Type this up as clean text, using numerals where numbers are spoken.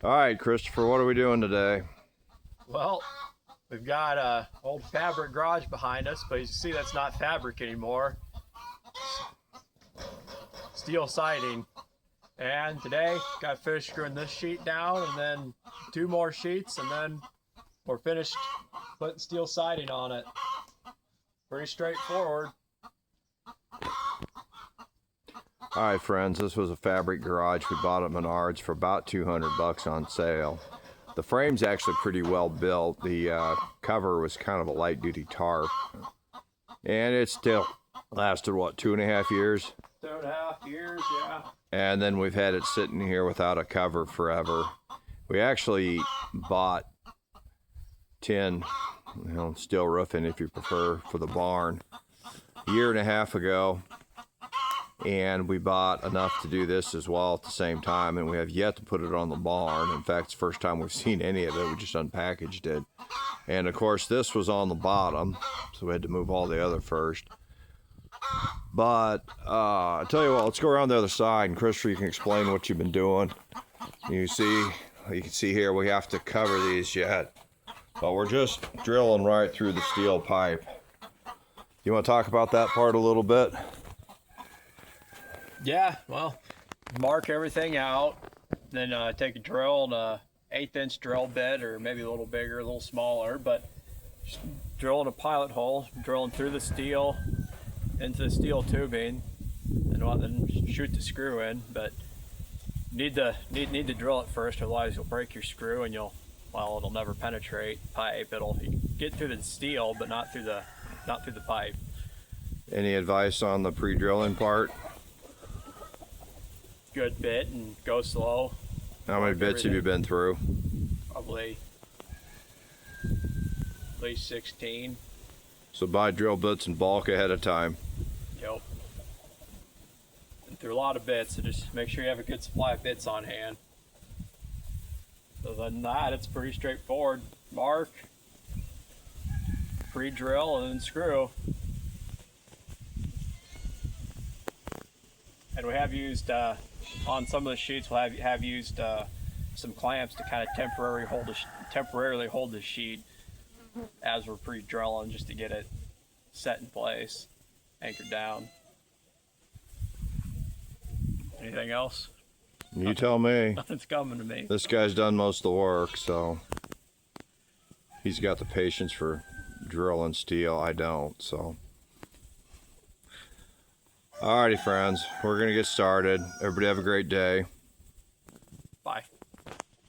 All right, Christopher, what are we doing today? Well, we've got a old fabric garage behind us, but you see that's not fabric anymore. Steel siding. And today, got finished screwing this sheet down and then two more sheets, and then we're finished putting steel siding on it. Pretty straightforward. All right, friends, this was a fabric garage. We bought at Menards for about 200 bucks on sale. The frame's actually pretty well built. The cover was kind of a light-duty tarp. And it still lasted, what, 2.5 years? 2.5 years, yeah. And then we've had it sitting here without a cover forever. We actually bought tin, steel roofing if you prefer, for the barn a year and a half ago. And we bought enough to do this as well at the same time, and we have yet to put it on the barn. In fact, it's the first time we've seen any of it. We just unpackaged it. And of course, this was on the bottom, so we had to move all the other first. But I tell you what, let's go around the other side, and Christopher, you can explain what you've been doing. You can see here we have to cover these yet, but we're just drilling right through the steel pipe. You want to talk about that part a little bit? Yeah, well, mark everything out, then take a drill and a 1/8" drill bit, or maybe a little bigger, a little smaller, but just drilling a pilot hole, drilling through the steel into the steel tubing, and then shoot the screw in. But need to drill it first, otherwise you'll break your screw and it'll never penetrate pipe. It'll get through the steel, but not through the pipe. Any advice on the pre-drilling part? Good bit and go slow. How many bits have you been through? Probably at least 16. So buy drill bits in bulk ahead of time. Yep. Been through a lot of bits, so just make sure you have a good supply of bits on hand. Other than that, it's pretty straightforward. Mark, pre-drill, and then screw. And we have used on some of the sheets, we'll have used some clamps to kind of temporarily hold the sheet as we're pre-drilling, just to get it set in place, anchored down. Anything else? You tell me. Nothing's coming to me. This guy's done most of the work, so he's got the patience for drilling steel. I don't, so. Alrighty, friends, we're gonna get started. Everybody have a great day. Bye.